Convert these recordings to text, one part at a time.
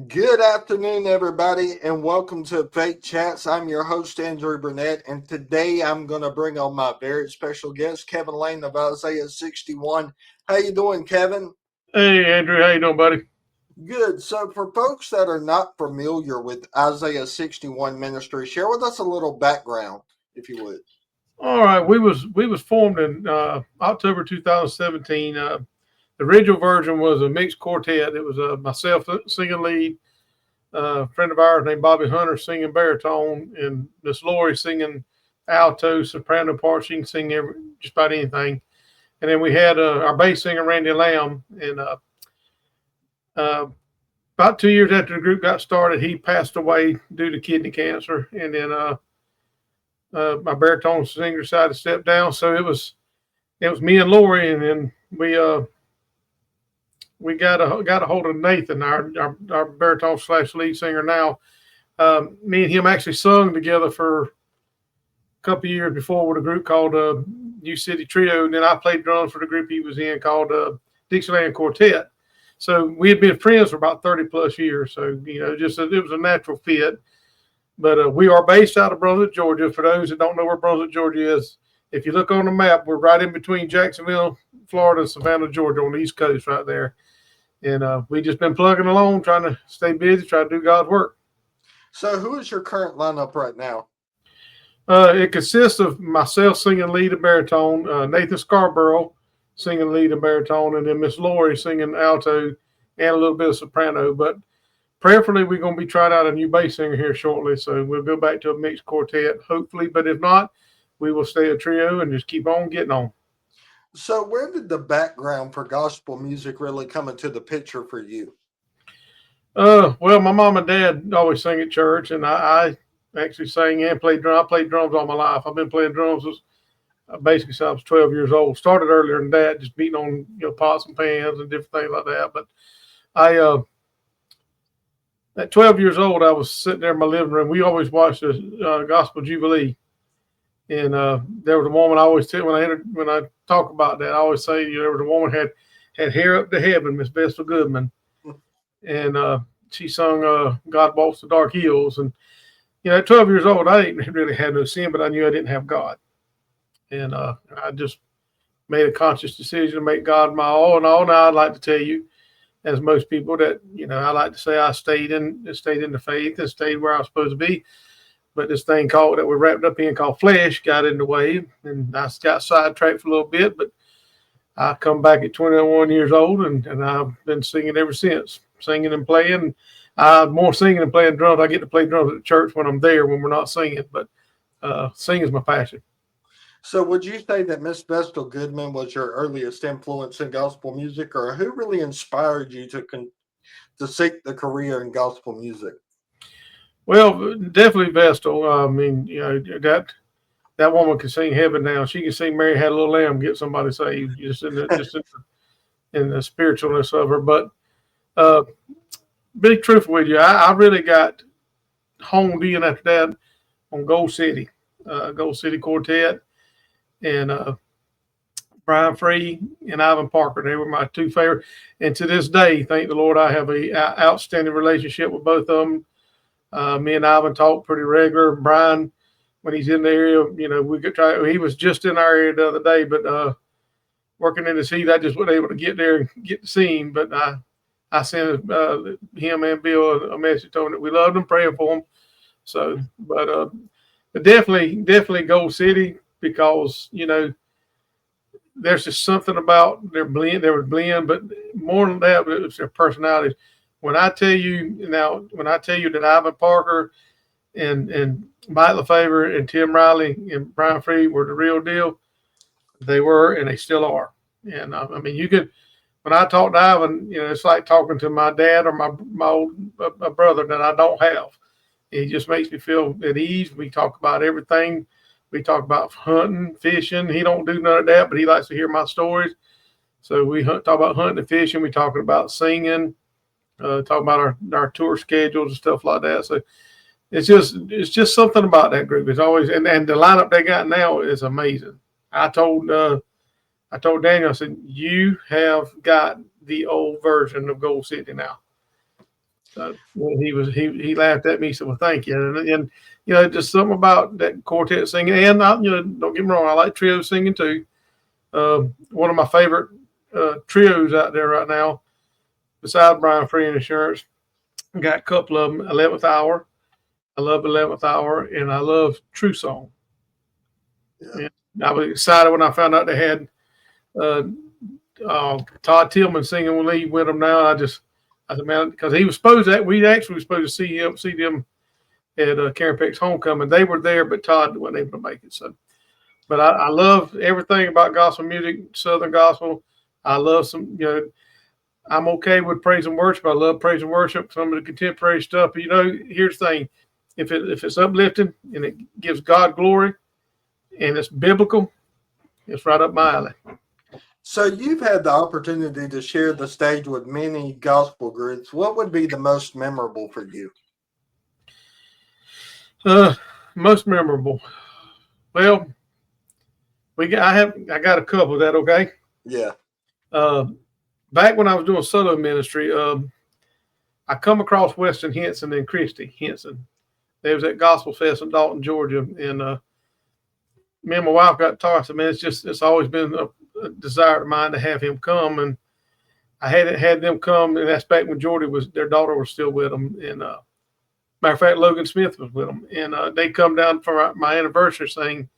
Good afternoon, everybody, and welcome to Fake Chats. I'm your host, Andrew Burnett, and today I'm going to bring on my very special guest, Kevin Lane of Isaiah 61. How you doing, Kevin? Hey Andrew, how you doing, buddy? Good. So, for folks that are not familiar with Isaiah 61 Ministry, share with us a little background, if you would. All right, we was formed in October 2017. The original version was a mixed quartet. It was myself singing lead, a friend of ours named Bobby Hunter singing baritone, and Miss Lori singing alto, soprano part. She can sing just about anything. And then we had our bass singer Randy Lamb, and uh, about 2 years after the group got started, he passed away due to kidney cancer, and then my baritone singer decided to step down. So it was me and Lori, and then we got a hold of Nathan, our baritone slash lead singer now. Me and him actually sung together for a couple of years before with a group called New City Trio, and then I played drums for the group he was in called Dixieland Quartet. So we had been friends for about 30 plus years. So just it was a natural fit. But we are based out of Brunswick, Georgia. For those that don't know where Brunswick, Georgia is, if you look on the map, we're right in between Jacksonville, Florida, and Savannah, Georgia, on the East Coast, right there. And we just been plugging along, trying to stay busy, trying to do God's work. So, who is your current lineup right now? It consists of myself singing lead and baritone, Nathan Scarborough singing lead and baritone, and then Miss Lori singing alto and a little bit of soprano. But prayerfully, we're going to be trying out a new bass singer here shortly, so we'll go back to a mixed quartet, hopefully. But if not, we will stay a trio and just keep on getting on. So, where did the background for gospel music really come into the picture for you? Well, my mom and dad always sang at church, and I actually sang and played drums. I played drums all my life. I've been playing drums basically since I was 12 years old. Started earlier than that, just beating on pots and pans and different things like that. But I at 12 years old, I was sitting there in my living room. We always watched the Gospel Jubilee, and there was a woman I always tell when I talk about that. I always say there was a woman had hair up to heaven, Miss Vestal Goodman, and she sung "God Walks the Dark Hills." And at 12 years old, I didn't really have no sin, but I knew I didn't have God, and I just made a conscious decision to make God my all and all. Now I'd like to tell you, as most people, that I like to say I stayed in the faith and stayed where I was supposed to be. But this thing called that we're wrapped up in called flesh got in the way, and I got sidetracked for a little bit. But I come back at 21 years old, and I've been singing ever since, singing and playing. More singing and playing drums. I get to play drums at church when I'm there when we're not singing, but singing is my passion. So, would you say that Miss Vestal Goodman was your earliest influence in gospel music, or who really inspired you to seek the career in gospel music? Well, definitely Vestal. I mean, that woman can sing heaven down. She can sing Mary Had a Little Lamb, get somebody saved, in the spiritualness of her. But uh, be truthful with you, I really got honed in after that on Gold City Quartet, and Brian Free and Ivan Parker. They were my two favorite. And to this day, thank the Lord, I have a outstanding relationship with both of them. Me and Ivan talk pretty regular. Brian, when he's in the area, we could try. He was just in our area the other day, but working in the heat, I just wasn't able to get there and get to see him. But I sent him and Bill a message, told him that we loved him, praying for him. So, but definitely Gold City, because there's just something about their blend. There was blend, but more than that, it was their personalities. When I tell you that Ivan Parker and Mike LaFavor and Tim Riley and Brian Free were the real deal, they were and they still are. And I mean, you could when I talk to Ivan, it's like talking to my dad or my old brother that I don't have. He just makes me feel at ease. We talk about everything. We talk about hunting, fishing. He don't do none of that, but he likes to hear my stories. So we talk about hunting and fishing. We talking about singing, talking about our tour schedules and stuff like that. So it's just something about that group. It's always and the lineup they got now is amazing. I told Daniel, I said, you have got the old version of Gold City now. He laughed at me. He said, "Well, thank you." And just something about that quartet singing. And don't get me wrong, I like trio singing too. One of my favorite trios out there right now, besides Brian Free and Assurance, got a couple of them. 11th Hour. I love 11th Hour, and I love True Song. Yeah. And I was excited when I found out they had Todd Tillman singing lead with them. Now I said, man, because he was supposed to. We actually were supposed to see them at Karen Peck's homecoming. They were there, but Todd wasn't able to make it. So, but I love everything about gospel music, Southern gospel. I love some. I'm okay with praise and worship. I love praise and worship. Some of the contemporary stuff. But here's the thing: if it's uplifting and it gives God glory, and it's biblical, it's right up my alley. So you've had the opportunity to share the stage with many gospel groups. What would be the most memorable for you? Most memorable. Well, I got a couple. Is that okay? Yeah. Back when I was doing solo ministry, I come across Weston Henson and Christy Henson. They was at Gospel Fest in Dalton, Georgia, and me and my wife got talking. I said, man, it's always been a desire of mine to have him come, and I hadn't had them come, and that's back when their daughter was still with them, and matter of fact, Logan Smith was with them, and they come down for my anniversary thing,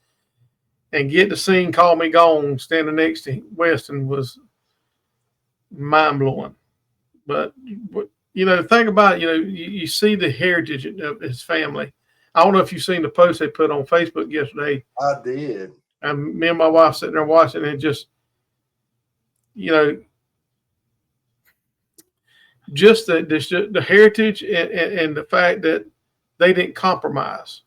and get to sing "Call Me Gone" standing next to Weston was mind blowing. But think about it. You see the heritage of his family. I don't know if you've seen the post they put on Facebook yesterday. I did. And me and my wife sitting there watching, and just the heritage and the fact that they didn't compromise.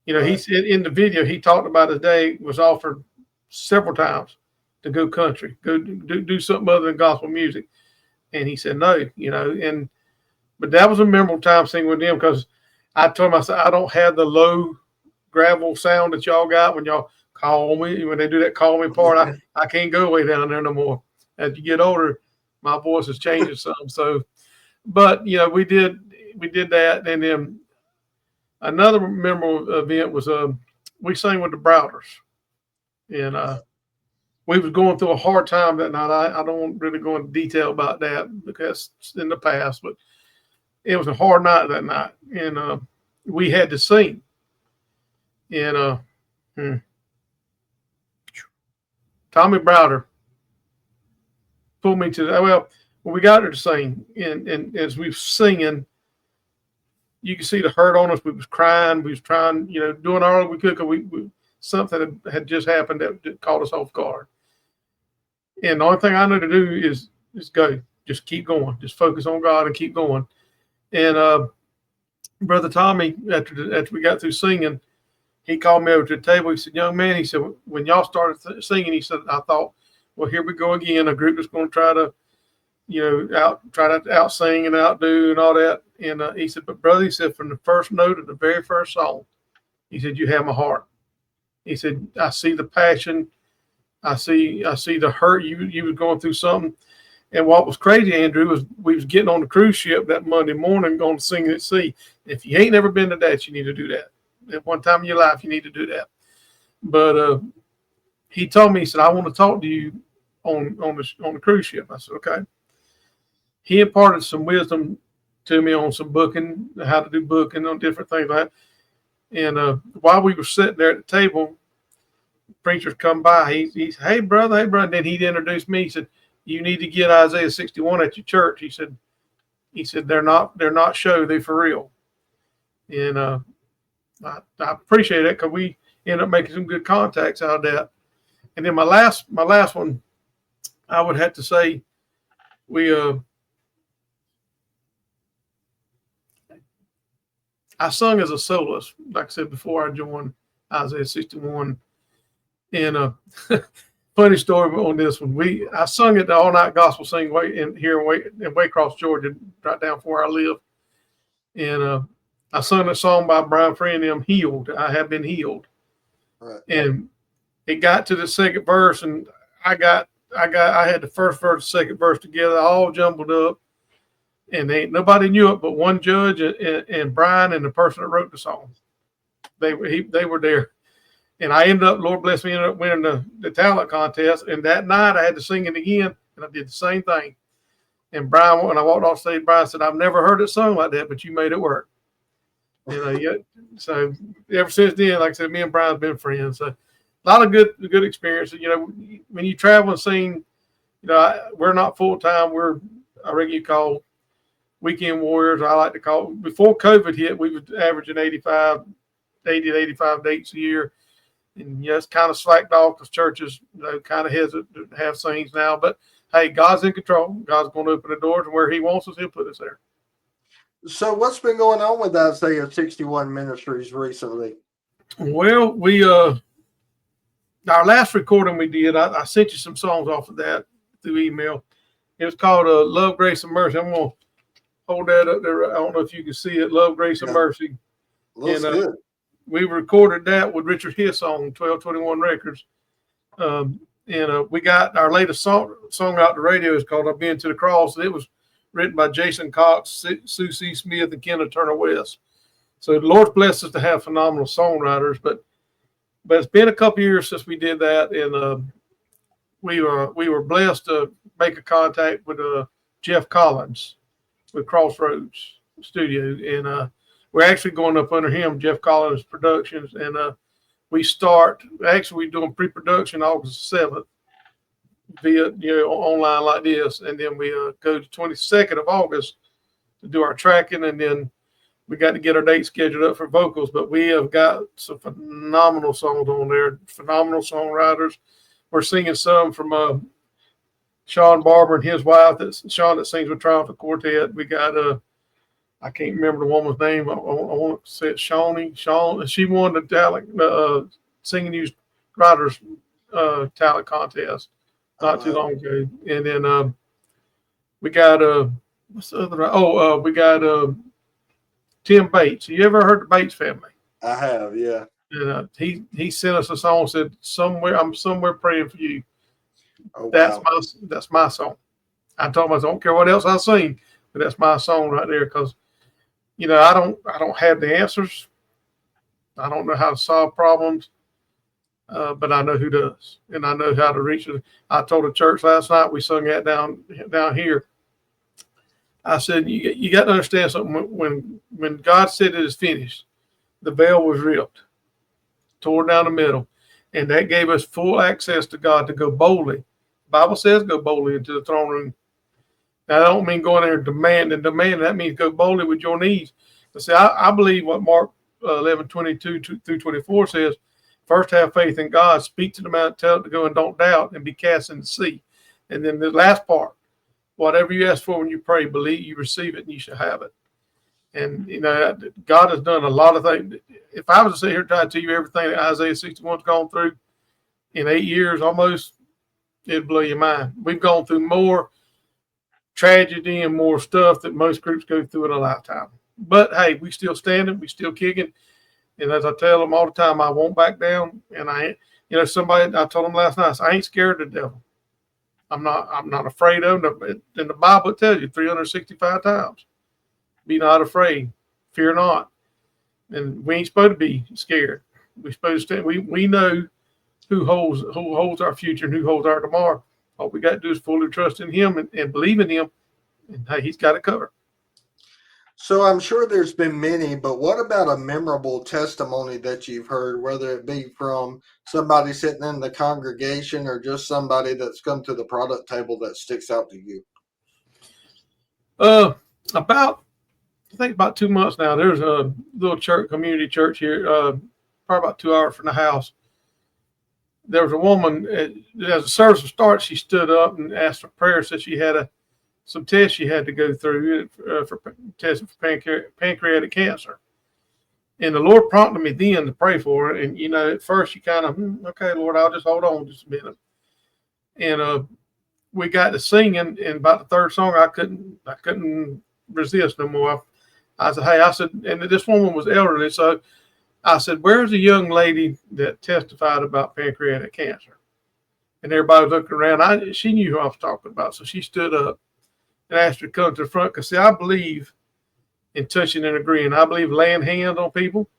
Right. He said in the video, he talked about his day was offered several times to go country, go do something other than gospel music. And he said, no, but that was a memorable time singing with them, because I told him, I said, I don't have the low gravel sound that y'all got when y'all call me, when they do that call me part. I can't go way down there no more. As you get older, my voice is changing some. So, but we did that. And then another memorable event was we sang with the Browders, and we was going through a hard time that night. I don't really go into detail about that because it's in the past, but it was a hard night that night, and we had to sing. And Tommy Browder pulled me to when we got there to sing, and as we were singing, you could see the hurt on us. We was crying. We was trying, doing all we could, because something had just happened that caught us off guard. And the only thing I know to do is go. Just keep going. Just focus on God and keep going. And Brother Tommy, after we got through singing, he called me over to the table. He said, young man, he said, when y'all started singing, he said, I thought, well, here we go again. A group that's going to try to, try to out sing and outdo and all that. And he said, but brother, he said, from the first note of the very first song, he said, you have my heart. He said, I see the passion. I see the hurt. You was going through something. And what was crazy, Andrew, was we was getting on the cruise ship that Monday morning going to sing at sea. If you ain't never been to that, you need to do that. At one time in your life, you need to do that. But he told me, he said, I want to talk to you on the cruise ship. I said, okay. He imparted some wisdom to me on some booking, how to do booking on different things like that. And while we were sitting there at the table, preachers come by. He said, hey brother. And then he'd introduce me. He said, you need to get Isaiah 61 at your church. He said they're not show, they for real. And I appreciate it, because we ended up making some good contacts out of that. And then my last one, I would have to say, I sung as a soloist, like I said before I joined Isaiah 61. And funny story on this one. I sung at the all night gospel sing here in Waycross, Georgia, right down from where I live. And I sung a song by Brian Free and them, "Healed." I have been healed. Right. And it got to the second verse, and I had the first verse, second verse together, all jumbled up. and nobody knew it but one judge and Brian and the person that wrote the song. They were there, and I ended up, Lord bless me, ended up winning the talent contest. And that night I had to sing it again, and I did the same thing. And Brian, when I walked off stage, Brian said, "I've never heard it sung like that, but you made it work." Yeah. So ever since then, like I said, me and Brian's been friends. So a lot of good experiences. When you travel and sing, we're not full time. I reckon you call weekend warriors. I like to call. Before COVID hit, we was averaging 80 to 85 dates a year. And it's kind of slacked off because churches, kind of hesitant to have sings now. But hey, God's in control. God's going to open the doors, and where He wants us, He'll put us there. So what's been going on with Isaiah 61 Ministries recently? Well, we our last recording we did, I sent you some songs off of that through email. It was called Love, Grace, and Mercy. I'm going to hold that up there. I don't know if you can see it. Love, Grace, and Mercy. Looks good. We recorded that with Richard Hiss on 1221 Records. We got our latest song out the radio is called I've Been to the Cross. It was written by Jason Cox, Sue C. Smith, and Kenneth Turner West. So the Lord's blessed us to have phenomenal songwriters, but it's been a couple years since we did that, and we were blessed to make a contact with Jeff Collins with Crossroads Studio, and we're actually going up under him, Jeff Collins Productions, and we're doing pre-production August 7th via online like this, and then we go to 22nd of August to do our tracking, and then we got to get our date scheduled up for vocals. But we have got some phenomenal songs on there, phenomenal songwriters. We're singing some from Sean Barber and his wife, Sean that sings with Triumph Quartet. We got I can't remember the woman's name. I want to say it's Shawnee. She won the talent singing news writers talent contest not too long ago. And then we got what's the other? We got Tim Bates. You ever heard the Bates family? I have, yeah. And he sent us a song. Said I'm somewhere praying for you. Oh, that's my song. I told him I don't care what else I sing, but that's my song right there because I don't have the answers. I don't know how to solve problems. But I know who does, and I know how to reach it. I told the church last night, we sung that down here. I said, you got to understand something. When God said it is finished, the veil was ripped, tore down the middle, and that gave us full access to God to go boldly. The Bible says go boldly into the throne room. Now, I don't mean going there and demand. That means go boldly with your needs. But see, I believe what Mark 11:22 through 24 says. First, have faith in God. Speak to the mountain, tell it to go, and don't doubt, and be cast in the sea. And then the last part, whatever you ask for when you pray, believe you receive it, and you shall have it. And God has done a lot of things. If I was to sit here and try to tell you everything that Isaiah 61's gone through in 8 years almost, it'd blow your mind. We've gone through more tragedy and more stuff that most groups go through in a lifetime. But hey, we still standing, we still kicking. And as I tell them all the time, I won't back down. And I told them last night, I ain't scared of the devil. I'm not afraid of him. And the Bible tells you 365 times, be not afraid, fear not. And we ain't supposed to be scared. We're supposed to stand. We know who holds our future and who holds our tomorrow. All we got to do is fully trust in Him and believe in Him. And hey, He's got it covered. So I'm sure there's been many, but what about a memorable testimony that you've heard, whether it be from somebody sitting in the congregation or just somebody that's come to the product table that sticks out to you? About 2 months now, there's a little community church here, probably about 2 hours from the house. There was a woman, as the service started, she stood up and asked for prayer, said she had some tests she had to go through for testing for pancreatic cancer. And the Lord prompted me then to pray for her. And, at first you kind of, okay, Lord, I'll just hold on just a minute. And we got to singing, and about the third song, I couldn't resist no more. I said, and this woman was elderly. So I said, where's the young lady that testified about pancreatic cancer? And everybody was looking around. She knew who I was talking about. So she stood up. and asked her to come to the front. Because, see, I believe in touching and agreeing. I believe laying hands on people.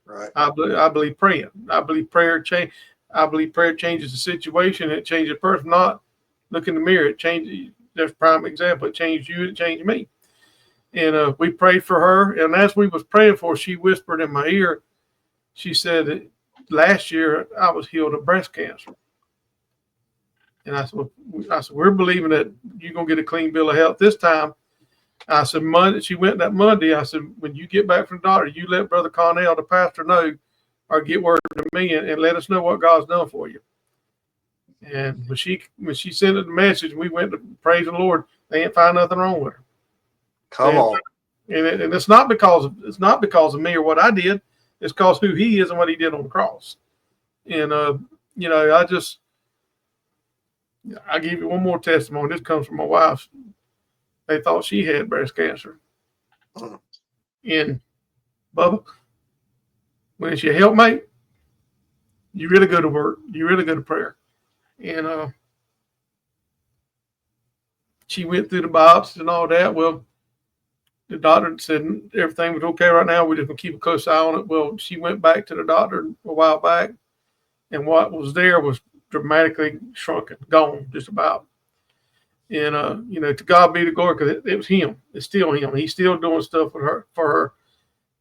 Right. I believe praying. I believe prayer change. I believe prayer changes the situation. It changes the person. Not look in the mirror. It changes. There's a prime example. It changed you. It changed me. And we prayed for her. And as we was praying for her, she whispered in my ear. She said that last year I was healed of breast cancer. And I said, we're believing that you're gonna get a clean bill of health this time. I said, Monday. She went that Monday. I said, when you get back from the doctor, you let Brother Connell, the pastor, know, or get word to me and let us know what God's done for you. And when she sent us the message, we went to praise the Lord. They ain't find nothing wrong with her. Come on. And it's not because of me or what I did. It's because who He is and what He did on the cross. And I give you one more testimony. This comes from my wife. They thought she had breast cancer. And Bubba, when it's your helpmate, you really go to work. You really go to prayer. And she went through the biopsies and all that. Well, the doctor said everything was okay right now. We're just going to keep a close eye on it. Well, she went back to the doctor a while back, and what was there was dramatically shrunken, gone just about. And, to God be the glory, because it was Him. It's still Him. He's still doing stuff for her.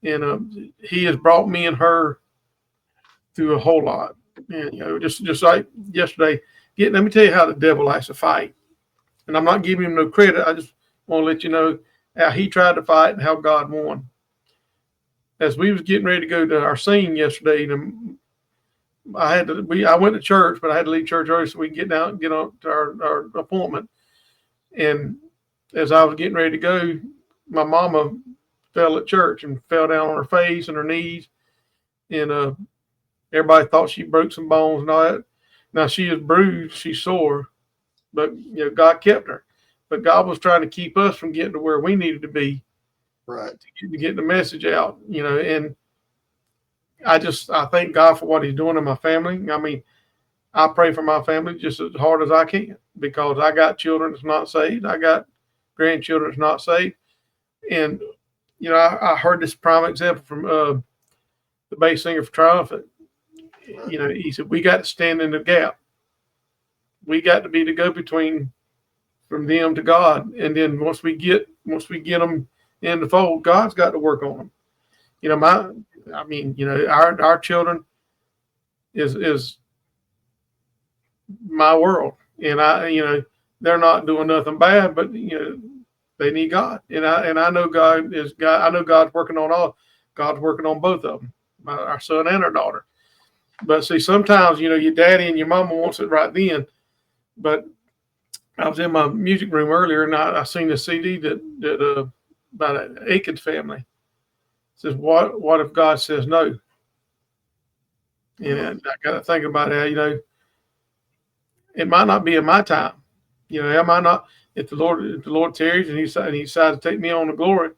And He has brought me and her through a whole lot. And, just like yesterday, let me tell you how the devil likes to fight. And I'm not giving him no credit. I just want to let you know how he tried to fight and how God won. As we was getting ready to go to our scene yesterday, I went to church, but I had to leave church early so we can get on to our appointment. And as I was getting ready to go, my mama fell at church and fell down on her face and her knees. And everybody thought she broke some bones and all that. Now she is bruised, she's sore, but God kept her. But God was trying to keep us from getting to where we needed to be, right? To get the message out, And I thank God for what He's doing in my family. I mean, I pray for my family just as hard as I can, because I got children that's not saved. I got grandchildren that's not saved. And, I heard this prime example from the bass singer for Triumphant. He said, we got to stand in the gap. We got to be the go-between from them to God. And then once we get them in the fold, God's got to work on them. Our children is my world. And they're not doing nothing bad, but they need God. And I know God is God. I know God's working on both of them, our son and our daughter. But see, sometimes, your daddy and your mama wants it right then. But I was in my music room earlier, and I seen a CD that about an Aikens family. It says, what if God says no? And I got to think about it. It might not be in my time. It might not. If the Lord tarries and He decides to take me on to glory,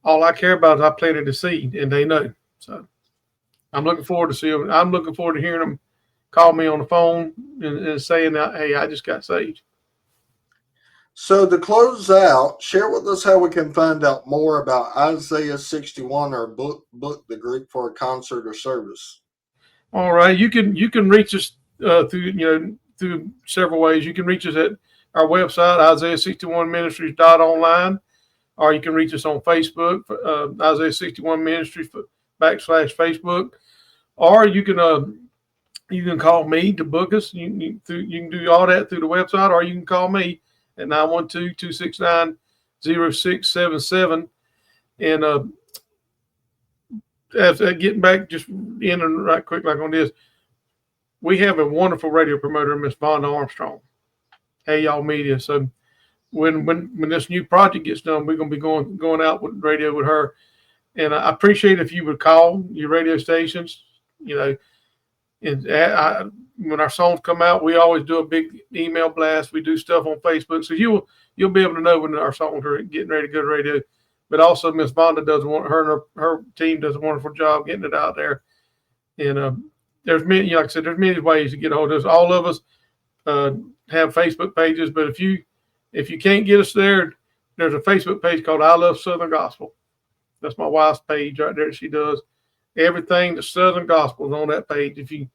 all I care about is I planted the seed, and they know. So I'm looking forward to seeing them. I'm looking forward to hearing them call me on the phone and saying that, hey, I just got saved. So to close out, share with us how we can find out more about Isaiah 61 or book the group for a concert or service. All right, you can reach us through several ways. You can reach us at our website, Isaiah61ministries.online, or you can reach us on Facebook, Isaiah 61 Ministries /Facebook, or you can call me to book us. You can do all that through the website, or you can call me at 912-269-0677. And getting back, just in and right quick like on this, we have a wonderful radio promoter, Miss Vonda Armstrong. Hey, y'all media. So when this new project gets done, we're going to be going out with radio with her. And I appreciate if you would call your radio stations, and when our songs come out, we always do a big email blast. We do stuff on Facebook, so you'll be able to know when our songs are getting ready to go to radio. But also, Miss Vonda her team does a wonderful job getting it out there. And there's many, there's many ways to get a hold of us. All of us have Facebook pages, but if you If you can't get us there, there's a Facebook page called I Love Southern Gospel. That's my wife's page right there. She does everything the Southern Gospel is on that page. If you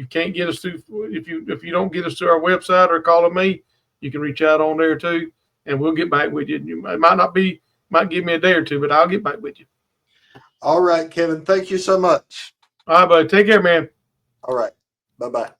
can't get us through, if you don't get us to our website or calling me, you can reach out on there too, and we'll get back with you. It might give me a day or two, but I'll get back with you. All right, Kevin. Thank you so much. All right, buddy. Take care, man. All right. Bye-bye.